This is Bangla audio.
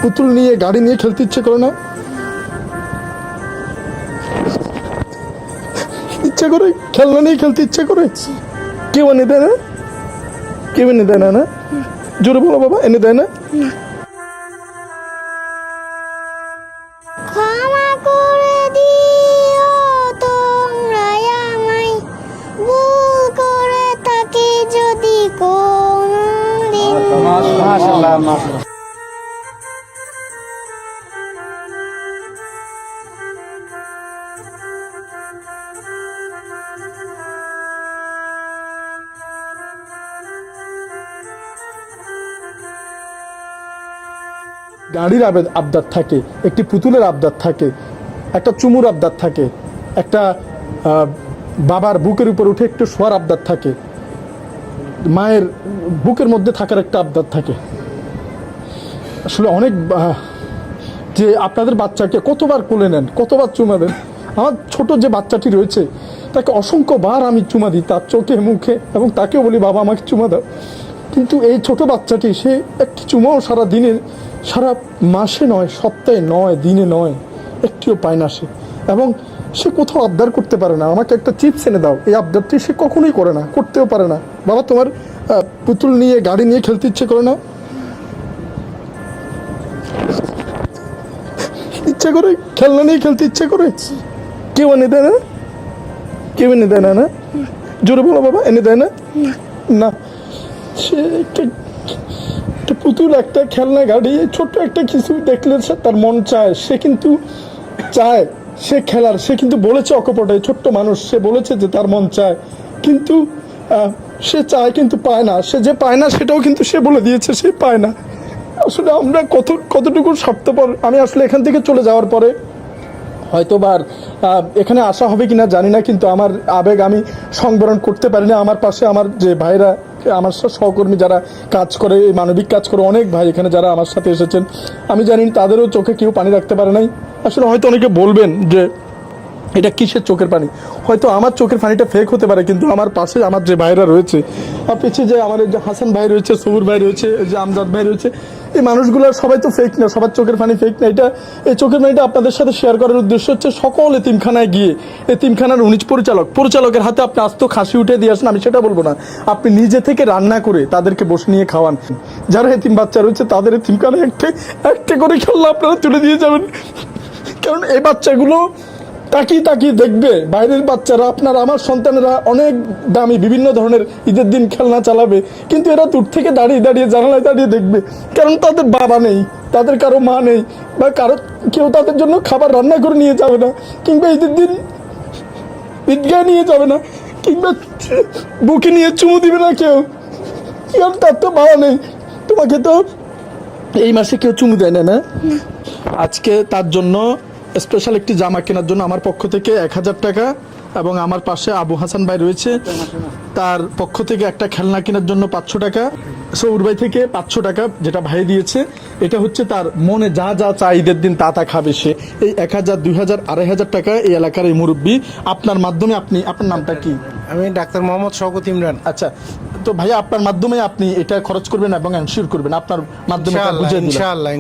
পুতুল নিয়ে গাড়ি নিয়ে খেলতে ইচ্ছে করে না? ইচ্ছে করে খেলনা নিয়ে খেলতে ইচ্ছে করে? কেউ এনে দেয় না? কেউ এনে দেয় না? না জোরে বলো বাবা, এনে দেয় না? ক্ষমা করে দিও তোমরা আমায়, ভুল করে থাকি যদি কোনদিন। মাশাআল্লাহ মাশাআল্লাহ। গাড়ির আবদার থাকে, একটি পুতুলের আবদার থাকে, একটা চুমুর আবদার থাকে, একটা বাবার বুকের উপর উঠে একটু শোয়ার আবদার থাকে, মায়ের বুকের মধ্যে থাকার একটা আবদার থাকে। আসলে অনেক যে আপনাদের বাচ্চাকে কতবার কোলে নেন, কতবার চুমা দেন। আমার ছোট যে বাচ্চাটি রয়েছে তাকে অসংখ্যবার আমি চুমা দিই, তার চোখে মুখে, এবং তাকেও বলি বাবা আমাকে চুমা দাও। কিন্তু এই ছোট বাচ্চাটি সে একটি চুমাও সারা দিনে, সারা মাসে নয়, সপ্তাহে নয়, দিনে নয়, একটিও পায় না সে। এবং সে কোথাও আবদার করতে পারে না, আমাকে একটা চিপস এনে দাও, এই আবদারটি সে কখনোই করে না, করতেও পারে না। বাবা তোমার পুতুল নিয়ে গাড়ি নিয়ে খেলতে ইচ্ছে করে না? ইচ্ছে করে খেলনা নিয়ে খেলতে ইচ্ছে করে? কেউ এনে দেয় না? কেউ এনে দেয় না? না জোরে বলো বাবা, এনে দেয় না? না সে একটা পুতুল, একটা খেলনা গাড়ি, ছোট্ট একটা কিছু দেখলে তার মন চায়, সে কিন্তু চায় সে খেলার, সে কিন্তু বলেছে অকপটে, ছোট্ট মানুষ, সে বলেছে যে তার মন চায়, কিন্তু সে চায় কিন্তু পায় না। সে যে পায় না সেটাও কিন্তু সে বলে দিয়েছে সে পায় না। আসলে আমরা কতটুকু স্বার্থপর। আমি আসলে এখান থেকে চলে যাওয়ার পরে হয়তো বা এখানে আসা হবে কিনা জানি না, কিন্তু আমার আবেগ আমি সংবরণ করতে পারি না। আমার পাশে আমার যে ভাইরা, আমার সহকর্মী যারা কাজ করে, এই মানবিক কাজ করে, অনেক ভাই এখানে যারা আমার সাথে এসেছেন, আমি জানি তাদেরও চোখে কেউ পানি রাখতে পারে নাই। আসলে হয়তো অনেকে বলবেন যে এটা কিসের চোখের পানি, হয়তো আমার চোখের পানিটা ফেক হতে পারে, কিন্তু আমার পাশে আমার যে ভাইরা রয়েছে, পিছিয়ে যে আমার যে হাসান ভাই রয়েছে, সবুর ভাই রয়েছে, যে আমজাদ ভাই রয়েছে, এই মানুষগুলোর সবাই তো ফেক না, সবার চোখের পানি ফেক না। এই চোখের পানিটা আপনাদের সাথে শেয়ার করার উদ্দেশ্য হচ্ছে সকল এতিমখানায় গিয়ে, এতিমখানার উনিশ পরিচালকের হাতে আপনি আস্ত খাসি উঠে দিয়ে আসেন, আমি সেটা বলবো না, আপনি নিজে থেকে রান্না করে তাদেরকে বসে নিয়ে খাওয়ান। যারা এতিম বাচ্চা রয়েছে তাদের এতিমখানায় একটা করে খেলনা আপনারা তুলে দিয়ে যাবেন। কারণ এই বাচ্চাগুলো তাকিয়ে দেখবে, বাইরের বাচ্চারা, আপনার আমার সন্তানেরা অনেক দামি বিভিন্ন ধরনের ঈদের দিন খেলনা চালাবে, কিন্তু এরা দূর থেকে দাঁড়িয়ে জানালায় দাঁড়িয়ে দেখবে। কারণ তাদের বাবা নেই, তাদের কারো মা নেই, বা কেউ তাদের জন্য খাবার রান্না করে নিয়ে যাবে না, কিংবা ঈদের দিন ঈদগাহ নিয়ে যাবে না, কিংবা বুকে নিয়ে চুমু দিবে না কেউ, কারণ তার তো বাবা নেই। তোমাকে তো এই মাসে কেউ চুমু দেয় না। না আজকে তার জন্য স্পেশাল একটি জামা কেনার জন্য আমার পক্ষ থেকে 1000 টাকা, এবং আমার পাশে আবু হাসান ভাই রয়েছে, তার পক্ষ থেকে একটা খেলনা কেনার জন্য 500 টাকা, সৌর ভাই থেকে 500 টাকা যেটা ভাই দিয়েছে। এটা হচ্ছে তার মনে যা চাই ঈদের দিন তা খাবে সে। এই 1000, 2000, 2500 টাকা এই এলাকার এই মুরব্বী, আপনার মাধ্যমে আপনার নামটা কি? আমি ডাক্তার মোহাম্মদ শওকত ইমরান। আচ্ছা, তো ভাইয়া আপনার মাধ্যমে আপনি এটা খরচ করবেন এবং এনশিওর করবেন, আপনার মাধ্যমে বুঝিয়ে দিলাম। ইনশাআল্লাহ।